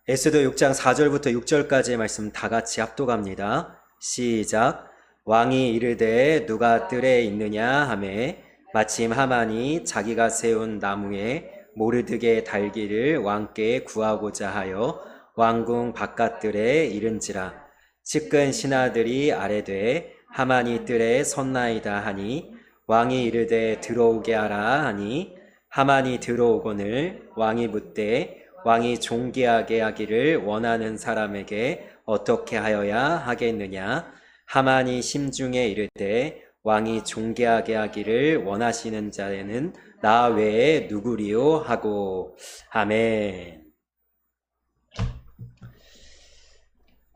에스더 6장 4절부터 6절까지의 말씀 다 같이 합독합니다. 시작. 왕이 이르되 누가 뜰에 있느냐 하매 마침 하만이 자기가 세운 나무에 모르드게 달기를 왕께 구하고자 하여 왕궁 바깥뜰에 이른지라. 측근 신하들이 아뢰되 하만이 뜰에 섰나이다 하니 왕이 이르되 들어오게 하라 하니 하만이 들어오거늘 왕이 묻되 왕이 존귀하게 하기를 원하는 사람에게 어떻게 하여야 하겠느냐. 하만이 심중에 이르되 왕이 존귀하게 하기를 원하시는 자에는 나 외에 누구리요 하고. 아멘.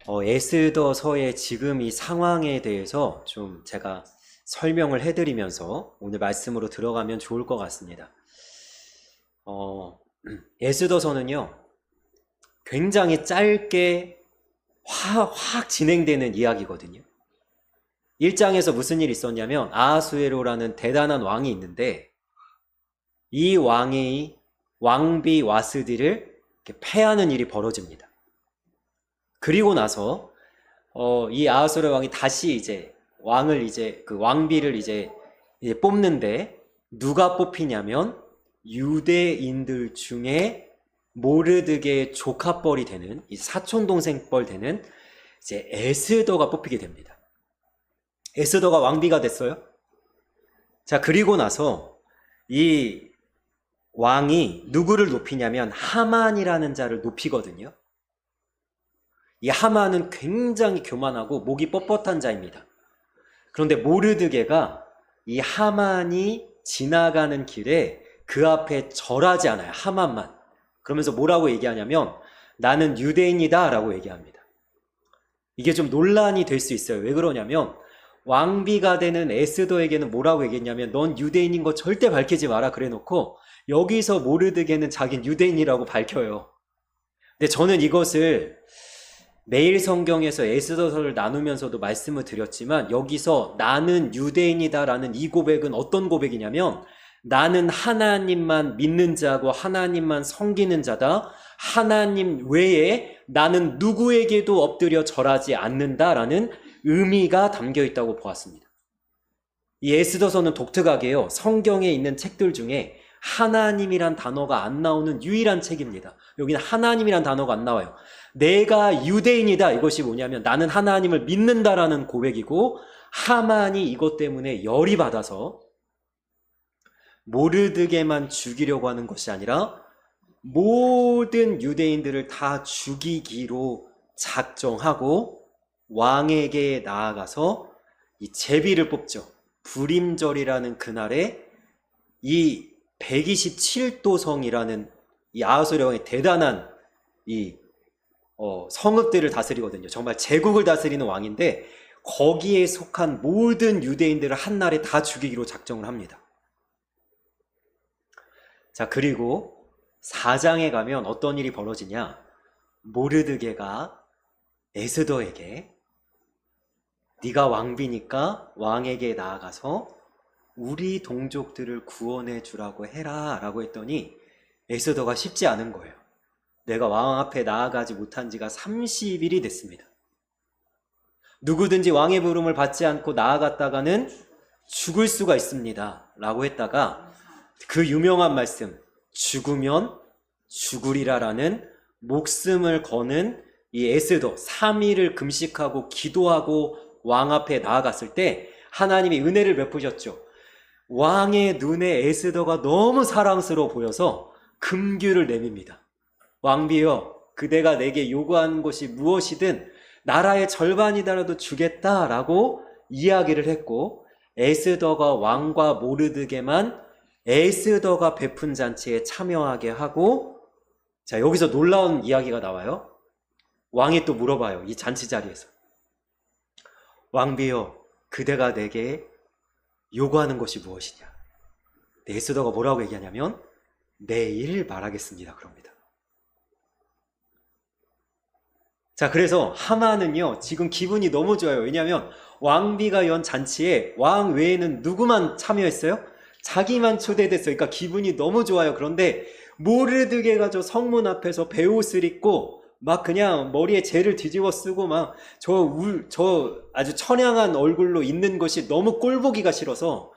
에스더서의 지금 이 상황에 대해서 좀 제가 설명을 해드리면서 오늘 말씀으로 들어가면 좋을 것 같습니다. 에스더서는요, 굉장히 짧게 확 진행되는 이야기거든요. 1장에서 무슨 일이 있었냐면 아하수에로라는 대단한 왕이 있는데 이 왕이 왕비 와스디를 패하는 일이 벌어집니다. 그리고 나서 이 아하수에로 왕이 다시 이제 왕을 그 왕비를 이제 뽑는데 누가 뽑히냐면 유대인들 중에 모르드게의 조카뻘이 되는, 이 사촌동생뻘 되는 이제 에스더가 뽑히게 됩니다. 에스더가 왕비가 됐어요. 자, 그리고 나서 이 왕이 누구를 높이냐면 하만이라는 자를 높이거든요. 이 하만은 굉장히 교만하고 목이 뻣뻣한 자입니다. 그런데 모르드게가 이 하만이 지나가는 길에 그 앞에 절하지 않아요. 하만만. 그러면서 뭐라고 얘기하냐면 나는 유대인이다 라고 얘기합니다. 이게 좀 논란이 될 수 있어요. 왜 그러냐면 왕비가 되는 에스더에게는 뭐라고 얘기했냐면 넌 유대인인 거 절대 밝히지 마라 그래 놓고 여기서 모르드게는 자기는 유대인이라고 밝혀요. 근데 저는 이것을 매일 성경에서 에스더서를 나누면서도 말씀을 드렸지만 여기서 나는 유대인이다 라는 이 고백은 어떤 고백이냐면 나는 하나님만 믿는 자고 하나님만 섬기는 자다. 하나님 외에 나는 누구에게도 엎드려 절하지 않는다라는 의미가 담겨 있다고 보았습니다. 이 에스더서는 독특하게요. 성경에 있는 책들 중에 하나님이란 단어가 안 나오는 유일한 책입니다. 여기는 하나님이란 단어가 안 나와요. 내가 유대인이다. 이것이 뭐냐면 나는 하나님을 믿는다라는 고백이고 하만이 이것 때문에 열이 받아서 모르드게만 죽이려고 하는 것이 아니라 모든 유대인들을 다 죽이기로 작정하고 왕에게 나아가서 이 제비를 뽑죠. 불임절이라는 그날에 이 127도성이라는 이 아하수에로 왕의 대단한 이 성읍들을 다스리거든요. 정말 제국을 다스리는 왕인데 거기에 속한 모든 유대인들을 한날에 다 죽이기로 작정을 합니다. 자, 그리고 4장에 가면 어떤 일이 벌어지냐. 모르드게가 에스더에게 네가 왕비니까 왕에게 나아가서 우리 동족들을 구원해 주라고 해라 라고 했더니 에스더가 쉽지 않은 거예요. 내가 왕 앞에 나아가지 못한 지가 30일이 됐습니다. 누구든지 왕의 부름을 받지 않고 나아갔다가는 죽을 수가 있습니다 라고 했다가 그 유명한 말씀 죽으면 죽으리라라는 목숨을 거는 이 에스더 3일을 금식하고 기도하고 왕 앞에 나아갔을 때 하나님이 은혜를 베푸셨죠. 왕의 눈에 에스더가 너무 사랑스러워 보여서 금규를 내밉니다. 왕비여, 그대가 내게 요구하는 것이 무엇이든 나라의 절반이더라도 주겠다라고 이야기를 했고 에스더가 왕과 모르드게만 에스더가 베푼 잔치에 참여하게 하고, 자, 여기서 놀라운 이야기가 나와요. 왕이 또 물어봐요. 이 잔치 자리에서. 왕비여, 그대가 내게 요구하는 것이 무엇이냐. 에스더가 뭐라고 얘기하냐면 내일 말하겠습니다. 그럽니다. 자, 그래서 하만은요 지금 기분이 너무 좋아요. 왜냐하면 왕비가 연 잔치에 왕 외에는 누구만 참여했어요? 자기만 초대됐어요. 그러니까 기분이 너무 좋아요. 그런데 모르드게가 저 성문 앞에서 베옷을 입고 막 그냥 머리에 재를 뒤집어 쓰고 막 저 아주 처량한 얼굴로 있는 것이 너무 꼴보기가 싫어서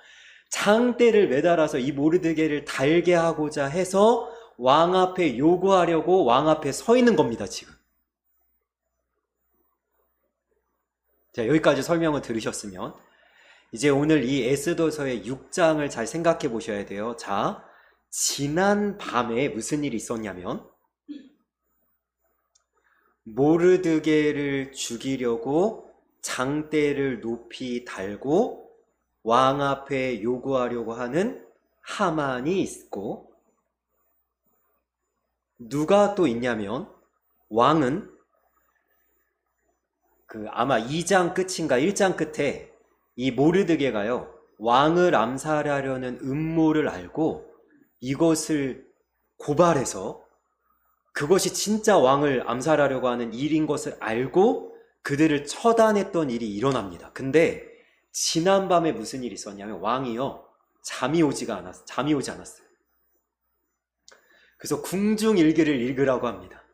장대를 매달아서 이 모르드게를 달게 하고자 해서 왕 앞에 요구하려고 왕 앞에 서 있는 겁니다, 지금. 자, 여기까지 설명을 들으셨으면 이제 오늘 이 에스더서의 6장을 잘 생각해 보셔야 돼요. 자, 지난 밤에 무슨 일이 있었냐면 모르드게를 죽이려고 장대를 높이 달고 왕 앞에 요구하려고 하는 하만이 있고, 누가 또 있냐면 왕은 아마 2장 끝인가 1장 끝에 이 모르드게가요, 왕을 암살하려는 음모를 알고 이것을 고발해서 그것이 진짜 왕을 암살하려고 하는 일인 것을 알고 그들을 처단했던 일이 일어납니다. 근데 지난밤에 무슨 일이 있었냐면 왕이요, 잠이 오지 않았어요. 그래서 궁중일기를 읽으라고 합니다.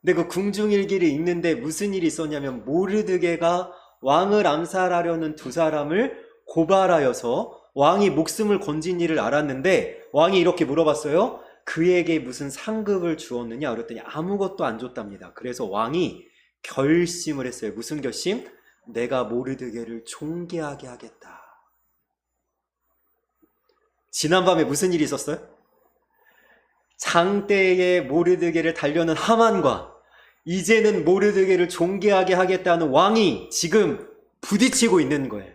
근데 그 궁중일기를 읽는데 무슨 일이 있었냐면 모르드게가 왕을 암살하려는 두 사람을 고발하여서 왕이 목숨을 건진 일을 알았는데 왕이 이렇게 물어봤어요. 그에게 무슨 상급을 주었느냐 그랬더니 아무것도 안 줬답니다. 그래서 왕이 결심을 했어요. 무슨 결심? 내가 모르드게를 존귀하게 하겠다. 지난밤에 무슨 일이 있었어요? 장대에 모르드게를 달려는 하만과 이제는 모르드게를 존귀하게 하겠다는 왕이 지금 부딪히고 있는 거예요.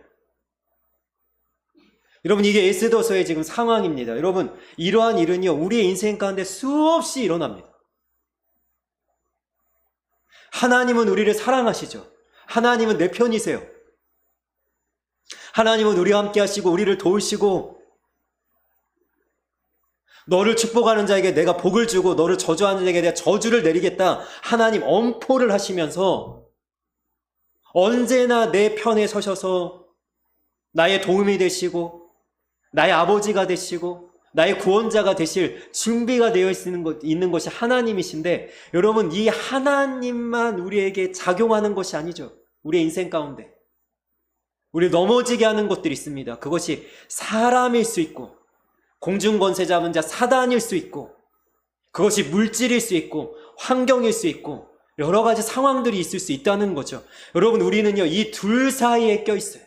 여러분, 이게 에스더서의 지금 상황입니다. 여러분, 이러한 일은요, 우리의 인생 가운데 수없이 일어납니다. 하나님은 우리를 사랑하시죠. 하나님은 내 편이세요. 하나님은 우리와 함께 하시고 우리를 도우시고 너를 축복하는 자에게 내가 복을 주고 너를 저주하는 자에게 내가 저주를 내리겠다. 하나님 엄포를 하시면서 언제나 내 편에 서셔서 나의 도움이 되시고 나의 아버지가 되시고 나의 구원자가 되실 준비가 되어 있는 것이 하나님이신데, 여러분, 이 하나님만 우리에게 작용하는 것이 아니죠. 우리의 인생 가운데 우리 넘어지게 하는 것들이 있습니다. 그것이 사람일 수 있고 공중권세 잡은 자 사단일 수 있고, 그것이 물질일 수 있고 환경일 수 있고 여러 가지 상황들이 있을 수 있다는 거죠. 여러분, 우리는요, 이 둘 사이에 껴있어요.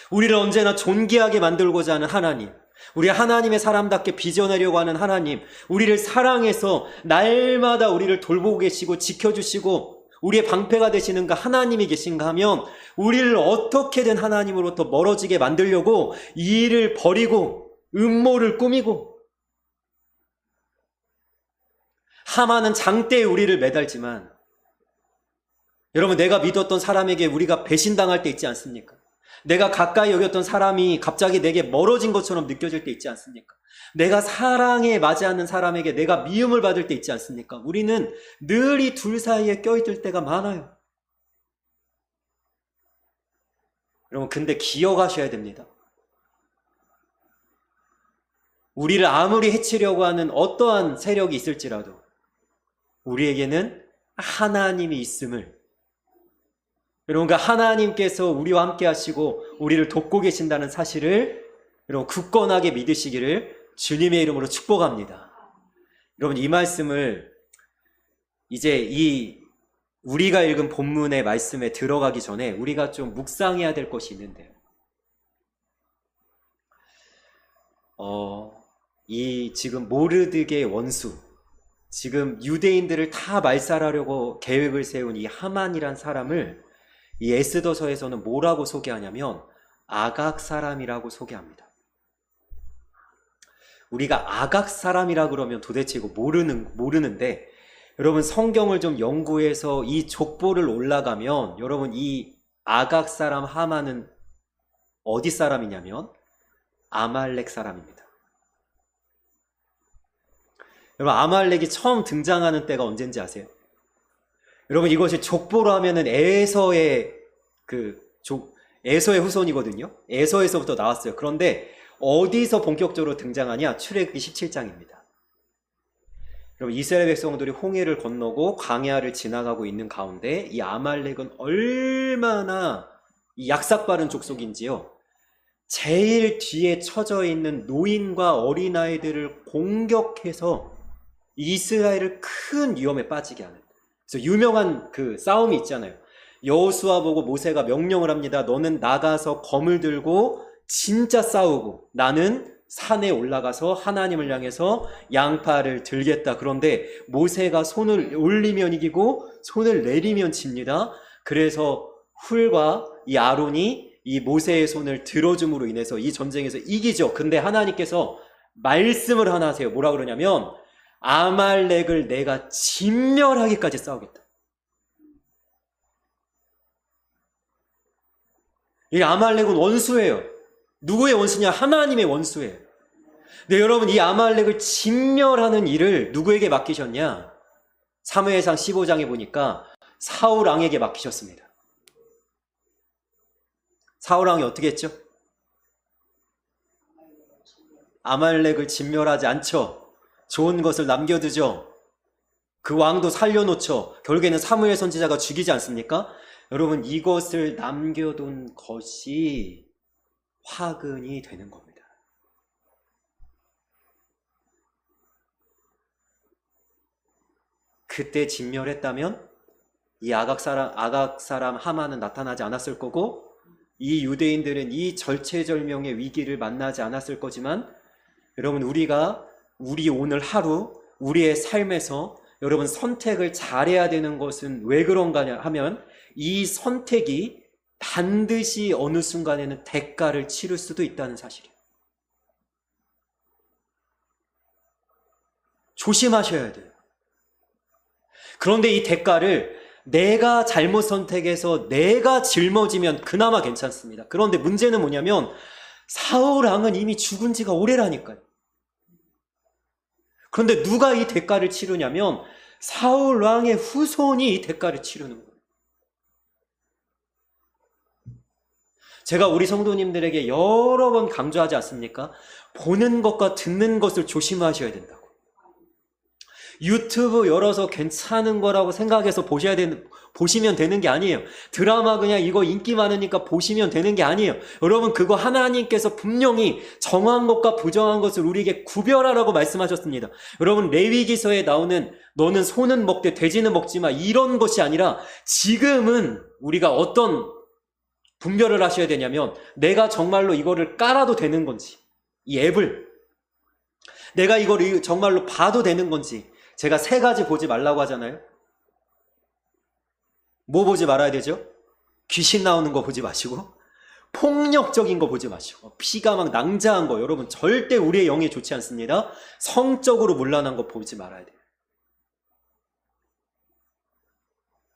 우리를 언제나 존귀하게 만들고자 하는 하나님, 우리 하나님의 사람답게 빚어내려고 하는 하나님, 우리를 사랑해서 날마다 우리를 돌보고 계시고 지켜주시고 우리의 방패가 되시는 그 하나님이 계신가 하면 우리를 어떻게든 하나님으로부터 멀어지게 만들려고 이 일을 벌이고 음모를 꾸미고, 하만은 장대에 우리를 매달지만 여러분, 내가 믿었던 사람에게 우리가 배신당할 때 있지 않습니까? 내가 가까이 여겼던 사람이 갑자기 내게 멀어진 것처럼 느껴질 때 있지 않습니까? 내가 사랑에 맞이하는 사람에게 내가 미움을 받을 때 있지 않습니까? 우리는 늘 이 둘 사이에 껴있을 때가 많아요. 여러분, 근데 기억하셔야 됩니다. 우리를 아무리 해치려고 하는 어떠한 세력이 있을지라도 우리에게는 하나님이 있음을, 여러분, 그 하나님께서 우리와 함께 하시고 우리를 돕고 계신다는 사실을 여러분 굳건하게 믿으시기를 주님의 이름으로 축복합니다. 여러분, 이 말씀을 이제 우리가 읽은 본문의 말씀에 들어가기 전에 우리가 좀 묵상해야 될 것이 있는데요. 이 지금 모르드게의 원수, 지금 유대인들을 다 말살하려고 계획을 세운 이 하만이란 사람을 이 에스더서에서는 뭐라고 소개하냐면 아각 사람이라고 소개합니다. 우리가 아각 사람이라 그러면 도대체 이거 모르는데, 여러분, 성경을 좀 연구해서 이 족보를 올라가면 여러분, 이 아각 사람 하만은 어디 사람이냐면 아말렉 사람입니다. 여러분, 아말렉이 처음 등장하는 때가 언젠지 아세요? 여러분, 이것이 족보로 하면은 에서의 후손이거든요. 에서에서부터 나왔어요. 그런데 어디서 본격적으로 등장하냐? 출애굽기 17장입니다. 여러분, 이스라엘 백성들이 홍해를 건너고 광야를 지나가고 있는 가운데 이 아말렉은 얼마나 이 약삭빠른 족속인지요. 제일 뒤에 처져 있는 노인과 어린아이들을 공격해서 이스라엘을 큰 위험에 빠지게 하는. 그래서 유명한 그 싸움이 있잖아요. 여호수아 보고 모세가 명령을 합니다. 너는 나가서 검을 들고 진짜 싸우고 나는 산에 올라가서 하나님을 향해서 양팔을 들겠다. 그런데 모세가 손을 올리면 이기고 손을 내리면 집니다. 그래서 훌과 이 아론이 이 모세의 손을 들어줌으로 인해서 이 전쟁에서 이기죠. 근데 하나님께서 말씀을 하나 하세요. 뭐라 그러냐면 아말렉을 내가 진멸하기까지 싸우겠다. 이 아말렉은 원수예요. 누구의 원수냐? 하나님의 원수예요. 근데 여러분, 이 아말렉을 진멸하는 일을 누구에게 맡기셨냐? 사무엘상 15장에 보니까 사울 왕에게 맡기셨습니다. 사울 왕이 어떻게 했죠? 아말렉을 진멸하지 않죠. 좋은 것을 남겨두죠. 그 왕도 살려놓죠. 결국에는 사무엘 선지자가 죽이지 않습니까? 여러분, 이것을 남겨둔 것이 화근이 되는 겁니다. 그때 진멸했다면 이 아각 사람 하만은 나타나지 않았을 거고 이 유대인들은 이 절체절명의 위기를 만나지 않았을 거지만 여러분, 우리 오늘 하루 우리의 삶에서 여러분 선택을 잘해야 되는 것은 왜 그런가 하면 이 선택이 반드시 어느 순간에는 대가를 치를 수도 있다는 사실이에요. 조심하셔야 돼요. 그런데 이 대가를 내가 잘못 선택해서 내가 짊어지면 그나마 괜찮습니다. 그런데 문제는 뭐냐면 사울 왕은 이미 죽은 지가 오래라니까요. 그런데 누가 이 대가를 치르냐면 사울 왕의 후손이 이 대가를 치르는 거예요. 제가 우리 성도님들에게 여러 번 강조하지 않습니까? 보는 것과 듣는 것을 조심하셔야 된다고. 유튜브 열어서 괜찮은 거라고 생각해서 보시면 되는 게 아니에요. 드라마 그냥 이거 인기 많으니까 보시면 되는 게 아니에요. 여러분, 그거 하나님께서 분명히 정한 것과 부정한 것을 우리에게 구별하라고 말씀하셨습니다. 여러분, 레위기서에 나오는 너는 소는 먹되 돼지는 먹지 마, 이런 것이 아니라 지금은 우리가 어떤 분별을 하셔야 되냐면 내가 정말로 이거를 깔아도 되는 건지, 이 앱을 내가 이거를 정말로 봐도 되는 건지. 제가 3가지 보지 말라고 하잖아요. 뭐 보지 말아야 되죠? 귀신 나오는 거 보지 마시고 폭력적인 거 보지 마시고 피가 막 낭자한 거, 여러분 절대 우리의 영에 좋지 않습니다. 성적으로 문란한 거 보지 말아야 돼요.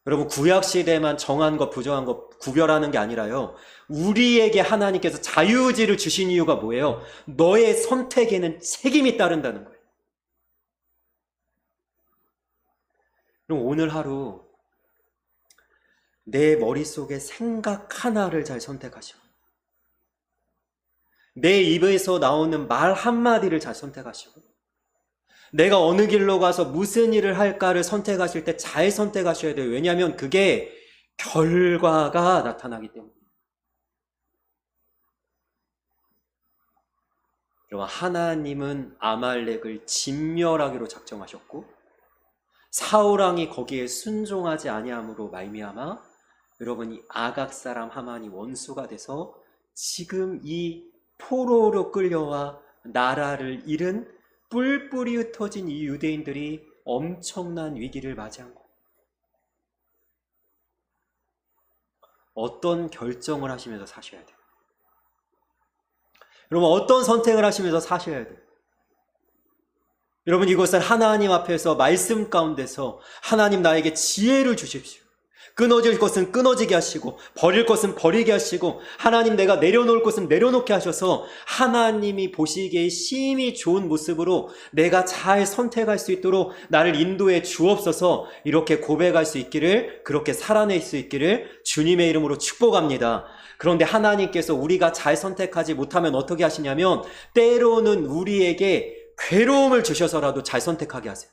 여러분, 구약시대만 정한 것 부정한 것 구별하는 게 아니라요, 우리에게 하나님께서 자유의지를 주신 이유가 뭐예요? 너의 선택에는 책임이 따른다는 거예요. 그럼 오늘 하루 내 머릿속에 생각 하나를 잘 선택하시고 내 입에서 나오는 말 한마디를 잘 선택하시고 내가 어느 길로 가서 무슨 일을 할까를 선택하실 때 잘 선택하셔야 돼요. 왜냐하면 그게 결과가 나타나기 때문에. 여러분, 하나님은 아말렉을 진멸하기로 작정하셨고 사울왕이 거기에 순종하지 아니함으로 말미암아 여러분, 이 아각 사람 하만이 원수가 돼서 지금 이 포로로 끌려와 나라를 잃은 뿔뿔이 흩어진 이 유대인들이 엄청난 위기를 맞이한 거예요. 어떤 결정을 하시면서 사셔야 돼요? 여러분, 어떤 선택을 하시면서 사셔야 돼요? 여러분, 이것을 하나님 앞에서 말씀 가운데서 하나님 나에게 지혜를 주십시오. 끊어질 것은 끊어지게 하시고 버릴 것은 버리게 하시고 하나님 내가 내려놓을 것은 내려놓게 하셔서 하나님이 보시기에 심히 좋은 모습으로 내가 잘 선택할 수 있도록 나를 인도해 주옵소서. 이렇게 고백할 수 있기를, 그렇게 살아낼 수 있기를 주님의 이름으로 축복합니다. 그런데 하나님께서 우리가 잘 선택하지 못하면 어떻게 하시냐면 때로는 우리에게 괴로움을 주셔서라도 잘 선택하게 하세요.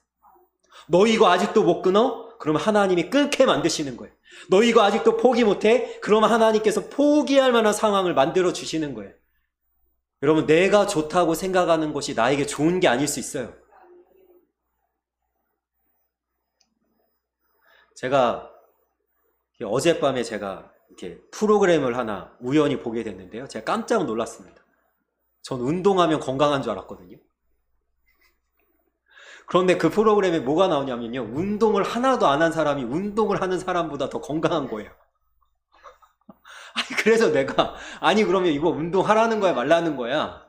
너 이거 아직도 못 끊어? 그러면 하나님이 끊게 만드시는 거예요. 너 이거 아직도 포기 못해? 그러면 하나님께서 포기할 만한 상황을 만들어 주시는 거예요. 여러분, 내가 좋다고 생각하는 것이 나에게 좋은 게 아닐 수 있어요. 제가 어젯밤에 제가 이렇게 프로그램을 하나 우연히 보게 됐는데요. 제가 깜짝 놀랐습니다. 전 운동하면 건강한 줄 알았거든요. 그런데 그 프로그램에 뭐가 나오냐면요. 운동을 하나도 안 한 사람이 운동을 하는 사람보다 더 건강한 거예요. 그래서 내가 그러면 이거 운동하라는 거야 말라는 거야?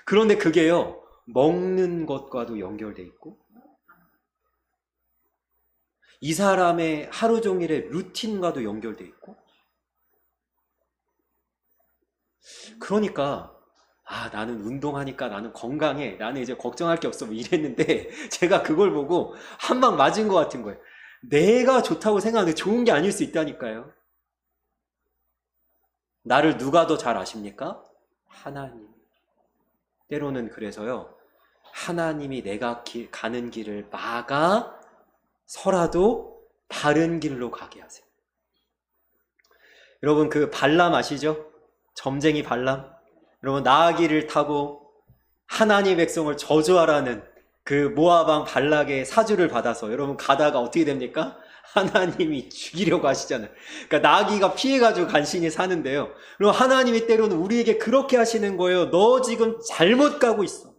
그런데 그게요. 먹는 것과도 연결돼 있고 이 사람의 하루 종일의 루틴과도 연결돼 있고 그러니까 나는 운동하니까 나는 건강해. 나는 이제 걱정할 게 없어. 뭐 이랬는데 제가 그걸 보고 한 방 맞은 것 같은 거예요. 내가 좋다고 생각하는데 좋은 게 아닐 수 있다니까요. 나를 누가 더 잘 아십니까? 하나님. 때로는 그래서요. 하나님이 내가 가는 길을 막아서라도 바른 길로 가게 하세요. 여러분 그 발람 아시죠? 점쟁이 발람. 여러분 나아기를 타고 하나님의 백성을 저주하라는 그 모압 왕 발락의 사주를 받아서 여러분 가다가 어떻게 됩니까? 하나님이 죽이려고 하시잖아요. 그러니까 나아기가 피해가지고 간신히 사는데요. 그럼 하나님이 때로는 우리에게 그렇게 하시는 거예요. 너 지금 잘못 가고 있어.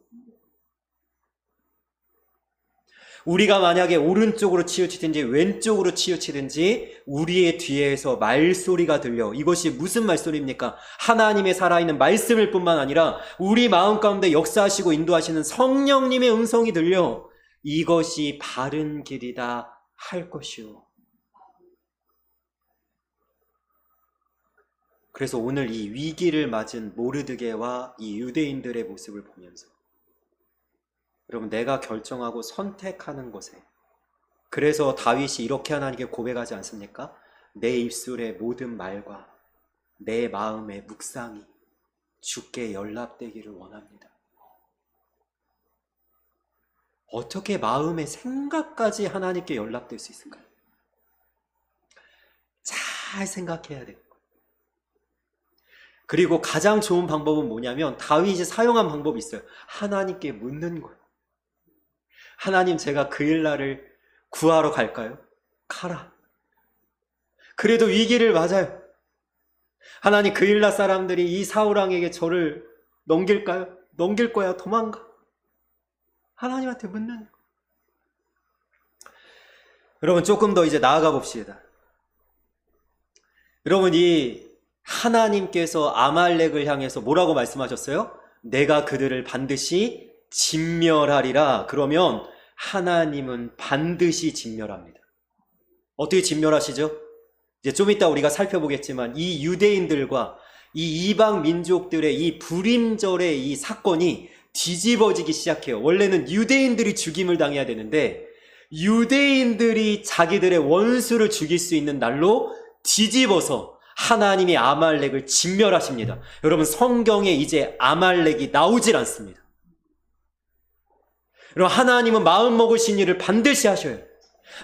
우리가 만약에 오른쪽으로 치우치든지 왼쪽으로 치우치든지 우리의 뒤에서 말소리가 들려. 이것이 무슨 말소리입니까? 하나님의 살아있는 말씀일 뿐만 아니라 우리 마음 가운데 역사하시고 인도하시는 성령님의 음성이 들려. 이것이 바른 길이다 할 것이요. 그래서 오늘 이 위기를 맞은 모르드게와 이 유대인들의 모습을 보면서 여러분 내가 결정하고 선택하는 것에 그래서 다윗이 이렇게 하나님께 고백하지 않습니까? 내 입술의 모든 말과 내 마음의 묵상이 주께 연락되기를 원합니다. 어떻게 마음의 생각까지 하나님께 연락될 수 있을까요? 잘 생각해야 돼요. 그리고 가장 좋은 방법은 뭐냐면 다윗이 사용한 방법이 있어요. 하나님께 묻는 거예요. 하나님 제가 그 일날을 구하러 갈까요? 가라. 그래도 위기를 맞아요. 하나님 그 일날 사람들이 이 사울왕에게 저를 넘길까요? 넘길 거야. 도망가. 하나님한테 묻는 거예요. 여러분 조금 더 이제 나아가 봅시다. 여러분 이 하나님께서 아말렉을 향해서 뭐라고 말씀하셨어요? 내가 그들을 반드시 진멸하리라. 그러면 하나님은 반드시 진멸합니다. 어떻게 진멸하시죠? 이제 좀 이따 우리가 살펴보겠지만 이 유대인들과 이 이방 민족들의 이 불임절의 이 사건이 뒤집어지기 시작해요. 원래는 유대인들이 죽임을 당해야 되는데 유대인들이 자기들의 원수를 죽일 수 있는 날로 뒤집어서 하나님이 아말렉을 진멸하십니다. 여러분 성경에 이제 아말렉이 나오질 않습니다. 여러분 하나님은 마음먹으신 일을 반드시 하셔요.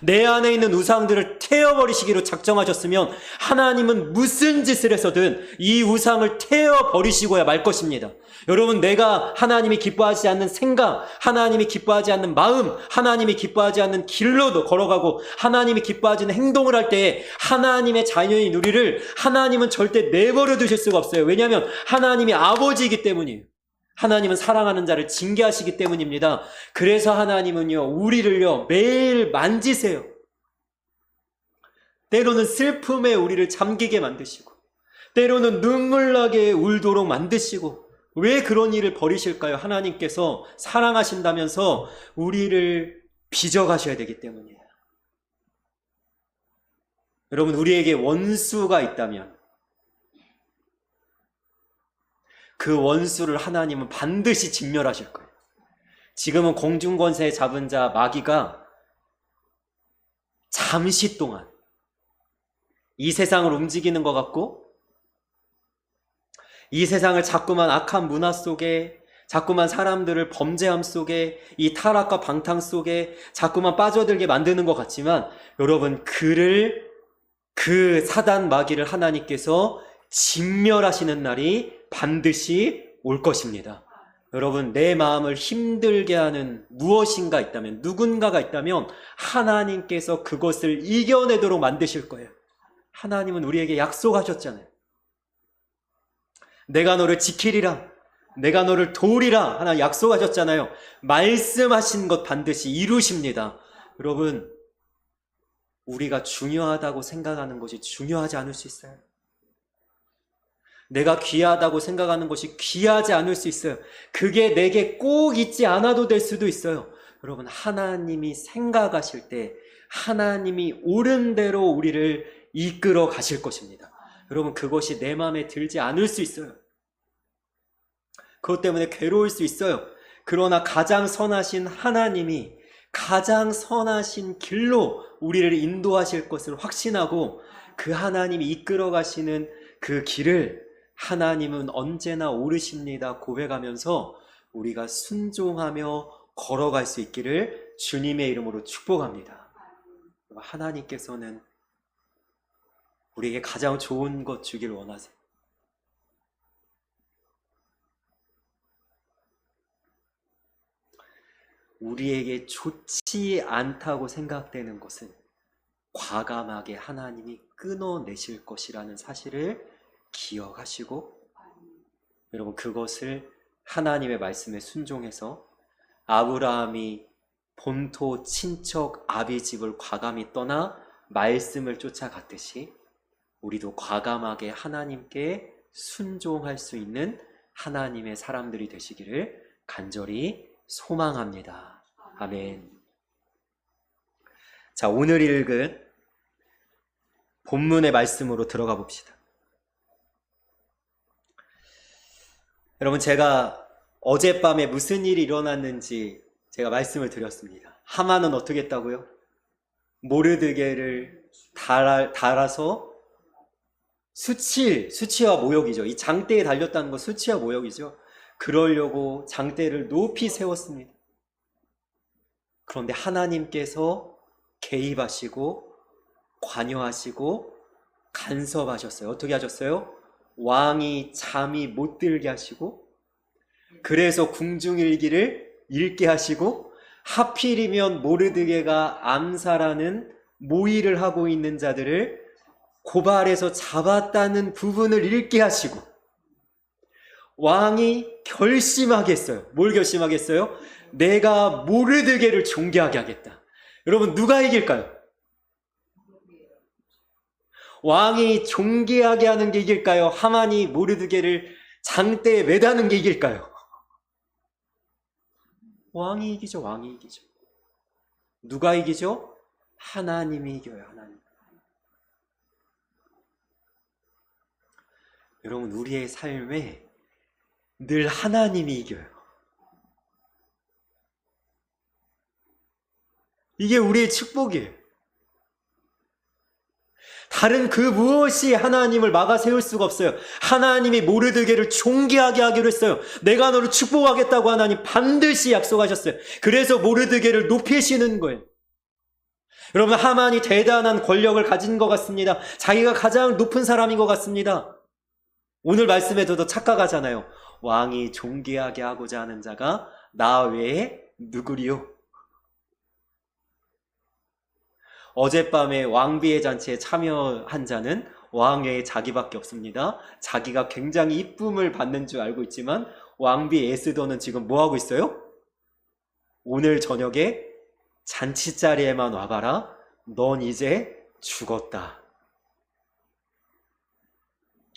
내 안에 있는 우상들을 태워버리시기로 작정하셨으면 하나님은 무슨 짓을 해서든 이 우상을 태워버리시고야 말 것입니다. 여러분 내가 하나님이 기뻐하지 않는 생각, 하나님이 기뻐하지 않는 마음, 하나님이 기뻐하지 않는 길로도 걸어가고 하나님이 기뻐하지 않는 행동을 할 때에 하나님의 자녀인 우리를 하나님은 절대 내버려 두실 수가 없어요. 왜냐하면 하나님이 아버지이기 때문이에요. 하나님은 사랑하는 자를 징계하시기 때문입니다. 그래서 하나님은요 우리를요 매일 만지세요. 때로는 슬픔에 우리를 잠기게 만드시고 때로는 눈물 나게 울도록 만드시고 왜 그런 일을 벌이실까요? 하나님께서 사랑하신다면서 우리를 빚어가셔야 되기 때문이에요. 여러분 우리에게 원수가 있다면 그 원수를 하나님은 반드시 진멸하실 거예요. 지금은 공중권세 잡은 자 마귀가 잠시 동안 이 세상을 움직이는 것 같고 이 세상을 자꾸만 악한 문화 속에 자꾸만 사람들을 범죄함 속에, 이 타락과 방탕 속에 자꾸만 빠져들게 만드는 것 같지만, 여러분, 그 사단 마귀를 하나님께서 진멸하시는 날이 반드시 올 것입니다. 여러분, 내 마음을 힘들게 하는 무엇인가 있다면, 누군가가 있다면 하나님께서 그것을 이겨내도록 만드실 거예요. 하나님은 우리에게 약속하셨잖아요. 내가 너를 지키리라, 내가 너를 도우리라 하나 약속하셨잖아요. 말씀하신 것 반드시 이루십니다. 여러분, 우리가 중요하다고 생각하는 것이 중요하지 않을 수 있어요. 내가 귀하다고 생각하는 것이 귀하지 않을 수 있어요. 그게 내게 꼭 있지 않아도 될 수도 있어요. 여러분, 하나님이 생각하실 때 하나님이 옳은 대로 우리를 이끌어 가실 것입니다. 여러분, 그것이 내 마음에 들지 않을 수 있어요. 그것 때문에 괴로울 수 있어요. 그러나 가장 선하신 하나님이 가장 선하신 길로 우리를 인도하실 것을 확신하고, 그 하나님이 이끌어 가시는 그 길을 하나님은 언제나 옳으십니다 고백하면서 우리가 순종하며 걸어갈 수 있기를 주님의 이름으로 축복합니다. 하나님께서는 우리에게 가장 좋은 것 주길 원하세요. 우리에게 좋지 않다고 생각되는 것은 과감하게 하나님이 끊어내실 것이라는 사실을 기억하시고, 여러분, 그것을 하나님의 말씀에 순종해서 아브라함이 본토 친척 아비 집을 과감히 떠나 말씀을 쫓아갔듯이 우리도 과감하게 하나님께 순종할 수 있는 하나님의 사람들이 되시기를 간절히 소망합니다. 아멘. 자, 오늘 읽은 본문의 말씀으로 들어가 봅시다. 여러분, 제가 어젯밤에 무슨 일이 일어났는지 제가 말씀을 드렸습니다. 하만은 어떻게 했다고요? 모르드게를 달아서 수치와 모욕이죠. 이 장대에 달렸다는 건 수치와 모욕이죠. 그러려고 장대를 높이 세웠습니다. 그런데 하나님께서 개입하시고 관여하시고 간섭하셨어요. 어떻게 하셨어요? 왕이 잠이 못 들게 하시고, 그래서 궁중일기를 읽게 하시고, 하필이면 모르드게가 암살하는 모의를 하고 있는 자들을 고발해서 잡았다는 부분을 읽게 하시고, 왕이 결심하겠어요. 뭘 결심하겠어요? 내가 모르드게를 존귀하게 하겠다. 여러분, 누가 이길까요? 왕이 존귀하게 하는 게 이길까요? 하만이 모르드게를 장대에 매다는 게 이길까요? 왕이 이기죠. 왕이 이기죠. 누가 이기죠? 하나님이 이겨요. 하나님. 여러분, 우리의 삶에 늘 하나님이 이겨요. 이게 우리의 축복이에요. 다른 그 무엇이 하나님을 막아 세울 수가 없어요. 하나님이 모르드게를 존귀하게 하기로 했어요. 내가 너를 축복하겠다고 하나님 반드시 약속하셨어요. 그래서 모르드게를 높이시는 거예요. 여러분, 하만이 대단한 권력을 가진 것 같습니다. 자기가 가장 높은 사람인 것 같습니다. 오늘 말씀에도 더 착각하잖아요. 왕이 존귀하게 하고자 하는 자가 나 외에 누구리요? 어젯밤에 왕비의 잔치에 참여한 자는 왕 외에 자기밖에 없습니다. 자기가 굉장히 이쁨을 받는 줄 알고 있지만 왕비 에스더는 지금 뭐하고 있어요? 오늘 저녁에 잔치자리에만 와봐라. 넌 이제 죽었다.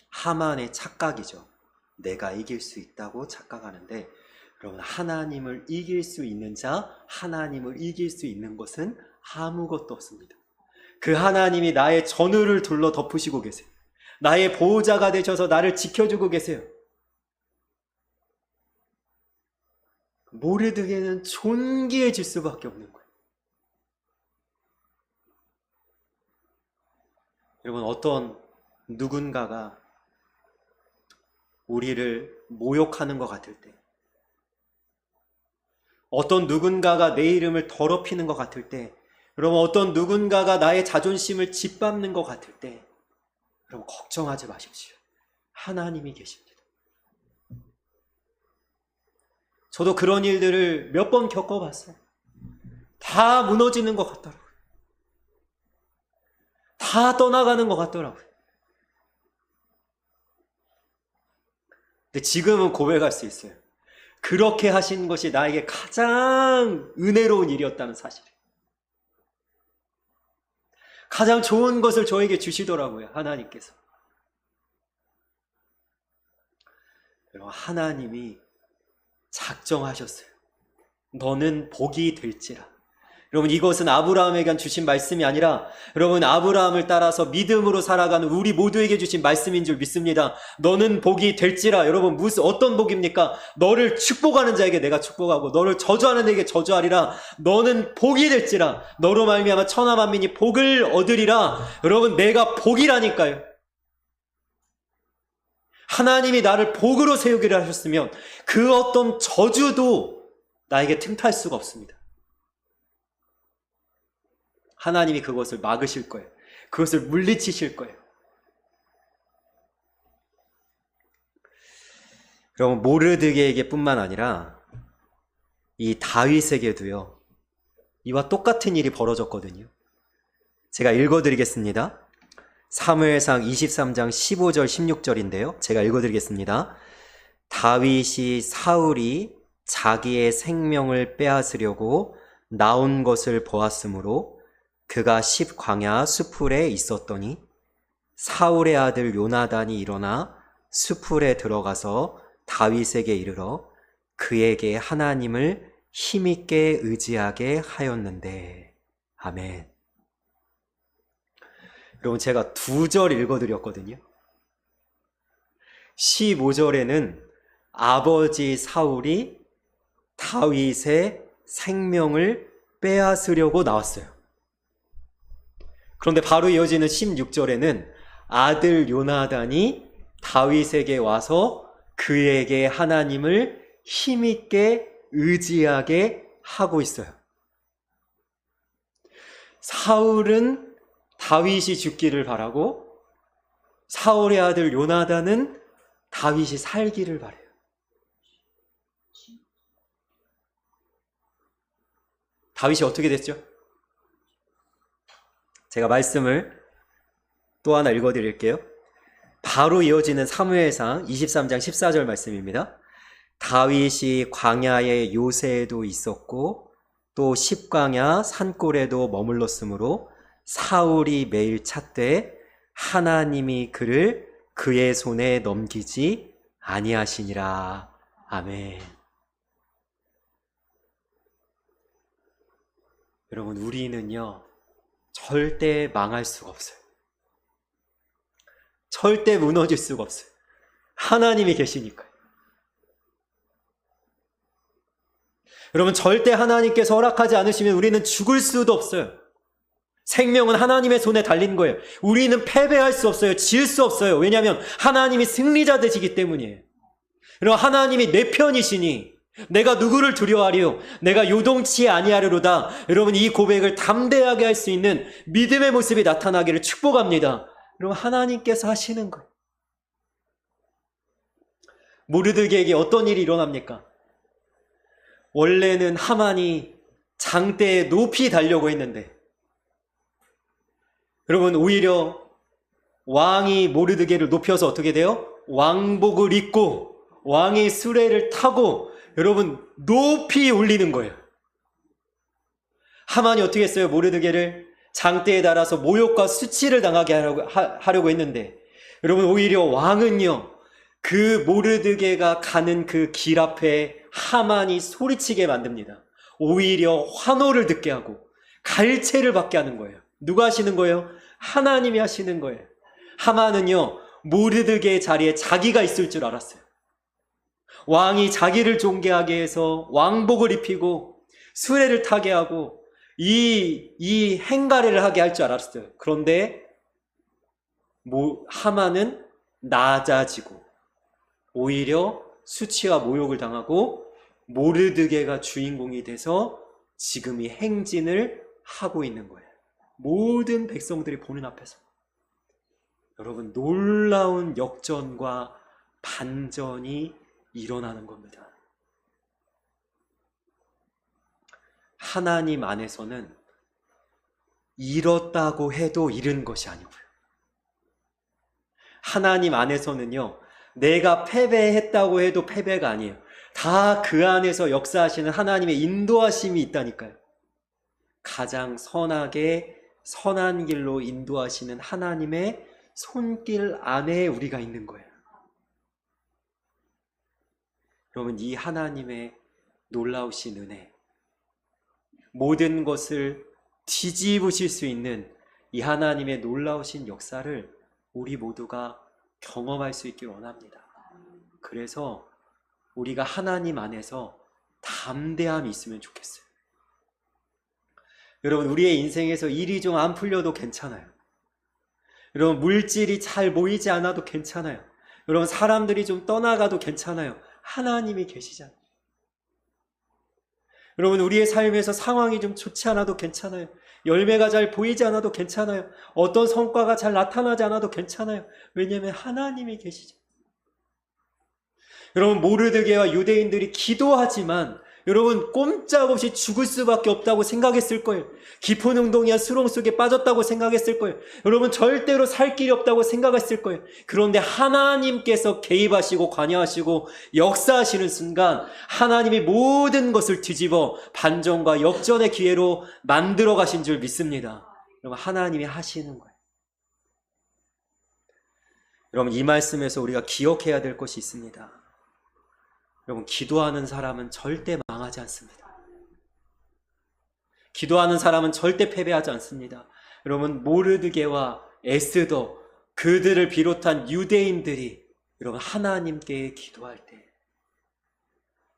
하만의 착각이죠. 내가 이길 수 있다고 착각하는데, 여러분, 하나님을 이길 수 있는 자, 하나님을 이길 수 있는 것은 아무것도 없습니다. 그 하나님이 나의 전우를 둘러 덮으시고 계세요. 나의 보호자가 되셔서 나를 지켜주고 계세요. 모르드게는 존귀해질 수밖에 없는 거예요. 여러분, 어떤 누군가가 우리를 모욕하는 것 같을 때, 어떤 누군가가 내 이름을 더럽히는 것 같을 때, 여러분 어떤 누군가가 나의 자존심을 짓밟는 것 같을 때, 여러분 걱정하지 마십시오. 하나님이 계십니다. 저도 그런 일들을 몇 번 겪어봤어요. 다 무너지는 것 같더라고요. 다 떠나가는 것 같더라고요. 근데 지금은 고백할 수 있어요. 그렇게 하신 것이 나에게 가장 은혜로운 일이었다는 사실. 가장 좋은 것을 저에게 주시더라고요, 하나님께서. 여러분, 하나님이 작정하셨어요. 너는 복이 될지라. 여러분, 이것은 아브라함에게 주신 말씀이 아니라 여러분 아브라함을 따라서 믿음으로 살아가는 우리 모두에게 주신 말씀인 줄 믿습니다. 너는 복이 될지라. 여러분, 어떤 복입니까? 너를 축복하는 자에게 내가 축복하고 너를 저주하는 자에게 저주하리라. 너는 복이 될지라. 너로 말미암아 천하 만민이 복을 얻으리라. 여러분, 내가 복이라니까요. 하나님이 나를 복으로 세우기를 하셨으면 그 어떤 저주도 나에게 틈탈 수가 없습니다. 하나님이 그것을 막으실 거예요. 그것을 물리치실 거예요. 여러분, 모르드게에게 뿐만 아니라 이 다윗에게도요, 이와 똑같은 일이 벌어졌거든요. 제가 읽어드리겠습니다. 사무엘상 23장 15절 16절인데요. 제가 읽어드리겠습니다. 다윗이 사울이 자기의 생명을 빼앗으려고 나온 것을 보았으므로 그가 십광야 수풀에 있었더니 사울의 아들 요나단이 일어나 수풀에 들어가서 다윗에게 이르러 그에게 하나님을 힘있게 의지하게 하였는데. 아멘. 여러분, 제가 2절 읽어드렸거든요. 15절에는 아버지 사울이 다윗의 생명을 빼앗으려고 나왔어요. 그런데 바로 이어지는 16절에는 아들 요나단이 다윗에게 와서 그에게 하나님을 힘있게 의지하게 하고 있어요. 사울은 다윗이 죽기를 바라고 사울의 아들 요나단은 다윗이 살기를 바라요. 다윗이 어떻게 됐죠? 제가 말씀을 또 하나 읽어드릴게요. 바로 이어지는 사무엘상 23장 14절 말씀입니다. 다윗이 광야의 요새에도 있었고 또 십광야 산골에도 머물렀으므로 사울이 매일 찾되 하나님이 그를 그의 손에 넘기지 아니하시니라. 아멘. 여러분, 우리는요 절대 망할 수가 없어요. 절대 무너질 수가 없어요. 하나님이 계시니까요. 여러분, 절대 하나님께서 허락하지 않으시면 우리는 죽을 수도 없어요. 생명은 하나님의 손에 달린 거예요. 우리는 패배할 수 없어요. 질 수 없어요. 왜냐하면 하나님이 승리자 되시기 때문이에요. 여러분, 하나님이 내 편이시니 내가 누구를 두려워하리요? 내가 요동치 아니하리로다. 여러분, 이 고백을 담대하게 할 수 있는 믿음의 모습이 나타나기를 축복합니다. 여러분, 하나님께서 하시는 거예요. 모르드게에게 어떤 일이 일어납니까? 원래는 하만이 장대에 높이 달려고 했는데 여러분, 오히려 왕이 모르드게를 높여서 어떻게 돼요? 왕복을 입고 왕의 수레를 타고 여러분 높이 올리는 거예요. 하만이 어떻게 했어요? 모르드게를 장대에 달아서 모욕과 수치를 당하게 하려고 했는데 여러분, 오히려 왕은요 그 모르드게가 가는 그 길 앞에 하만이 소리치게 만듭니다. 오히려 환호를 듣게 하고 갈채를 받게 하는 거예요. 누가 하시는 거예요? 하나님이 하시는 거예요. 하만은요 모르드게의 자리에 자기가 있을 줄 알았어요. 왕이 자기를 존귀하게 해서 왕복을 입히고 수레를 타게 하고 이 행가래를 하게 할 줄 알았어요. 그런데 하만은 낮아지고 오히려 수치와 모욕을 당하고 모르드게가 주인공이 돼서 지금 이 행진을 하고 있는 거예요. 모든 백성들이 보는 앞에서. 여러분, 놀라운 역전과 반전이 일어나는 겁니다. 하나님 안에서는 잃었다고 해도 잃은 것이 아니고요. 하나님 안에서는요, 내가 패배했다고 해도 패배가 아니에요. 다 그 안에서 역사하시는 하나님의 인도하심이 있다니까요. 가장 선하게 선한 길로 인도하시는 하나님의 손길 안에 우리가 있는 거예요. 여러분, 이 하나님의 놀라우신 은혜, 모든 것을 뒤집으실 수 있는 이 하나님의 놀라우신 역사를 우리 모두가 경험할 수 있길 원합니다. 그래서 우리가 하나님 안에서 담대함이 있으면 좋겠어요. 여러분, 우리의 인생에서 일이 좀 안 풀려도 괜찮아요. 여러분, 물질이 잘 모이지 않아도 괜찮아요. 여러분, 사람들이 좀 떠나가도 괜찮아요. 하나님이 계시잖아요. 여러분, 우리의 삶에서 상황이 좀 좋지 않아도 괜찮아요. 열매가 잘 보이지 않아도 괜찮아요. 어떤 성과가 잘 나타나지 않아도 괜찮아요. 왜냐하면 하나님이 계시죠. 여러분, 모르드게와 유대인들이 기도하지만 여러분, 꼼짝없이 죽을 수밖에 없다고 생각했을 거예요. 깊은 운동이야 수렁 속에 빠졌다고 생각했을 거예요. 여러분, 절대로 살 길이 없다고 생각했을 거예요. 그런데 하나님께서 개입하시고 관여하시고 역사하시는 순간 하나님이 모든 것을 뒤집어 반전과 역전의 기회로 만들어 가신 줄 믿습니다. 여러분, 하나님이 하시는 거예요. 여러분, 이 말씀에서 우리가 기억해야 될 것이 있습니다. 여러분, 기도하는 사람은 절대 망하지 않습니다. 기도하는 사람은 절대 패배하지 않습니다. 여러분, 모르드게와 에스더, 그들을 비롯한 유대인들이 여러분 하나님께 기도할 때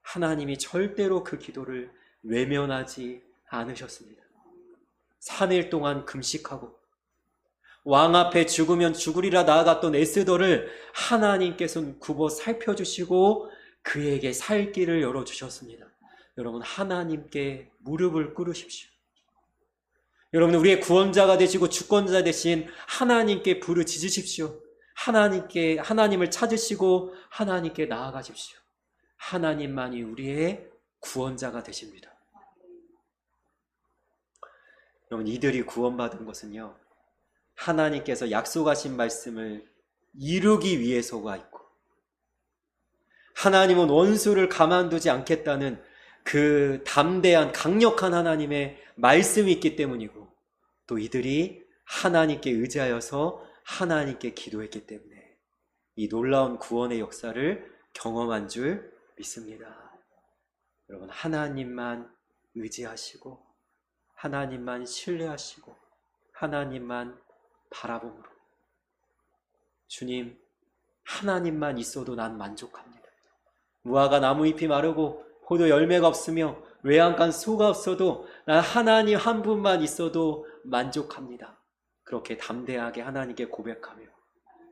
하나님이 절대로 그 기도를 외면하지 않으셨습니다. 3일 동안 금식하고 왕 앞에 죽으면 죽으리라 나아갔던 에스더를 하나님께서는 굽어 살펴주시고 그에게 살 길을 열어주셨습니다. 여러분, 하나님께 무릎을 꿇으십시오. 여러분, 우리의 구원자가 되시고 주권자 되신 하나님께 부르짖으십시오. 하나님을 찾으시고 하나님께 나아가십시오. 하나님만이 우리의 구원자가 되십니다. 여러분, 이들이 구원받은 것은요, 하나님께서 약속하신 말씀을 이루기 위해서가 있고, 하나님은 원수를 가만두지 않겠다는 그 담대한 강력한 하나님의 말씀이 있기 때문이고, 또 이들이 하나님께 의지하여서 하나님께 기도했기 때문에 이 놀라운 구원의 역사를 경험한 줄 믿습니다. 여러분, 하나님만 의지하시고 하나님만 신뢰하시고 하나님만 바라봄으로, 주님, 하나님만 있어도 난 만족합니다. 무화과 나무잎이 마르고 포도 열매가 없으며 외양간 수가 없어도 난 하나님 한 분만 있어도 만족합니다. 그렇게 담대하게 하나님께 고백하며,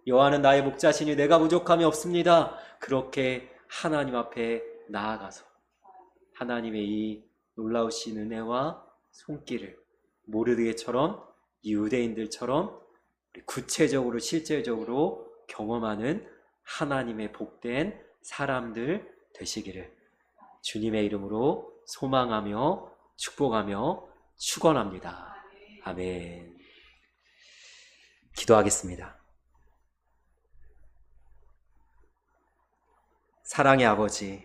여호와는 나의 목자시니 내가 부족함이 없습니다. 그렇게 하나님 앞에 나아가서 하나님의 이 놀라우신 은혜와 손길을 모르드게처럼, 유대인들처럼 구체적으로 실제적으로 경험하는 하나님의 복된 사람들 되시기를 주님의 이름으로 소망하며 축복하며 축원합니다. 아멘. 기도하겠습니다. 사랑의 아버지,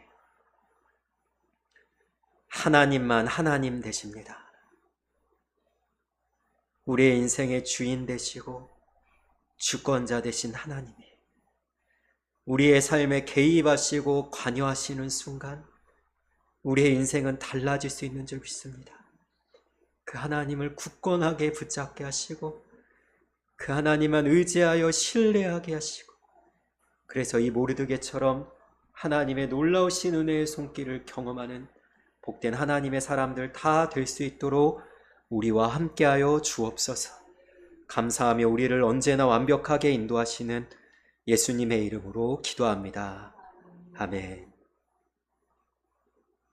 하나님만 하나님 되십니다. 우리의 인생의 주인 되시고 주권자 되신 하나님이 우리의 삶에 개입하시고 관여하시는 순간 우리의 인생은 달라질 수 있는 줄 믿습니다. 그 하나님을 굳건하게 붙잡게 하시고 그 하나님만 의지하여 신뢰하게 하시고, 그래서 이 모르드게처럼 하나님의 놀라우신 은혜의 손길을 경험하는 복된 하나님의 사람들 다 될 수 있도록 우리와 함께하여 주옵소서. 감사하며 우리를 언제나 완벽하게 인도하시는 예수님의 이름으로 기도합니다. 아멘.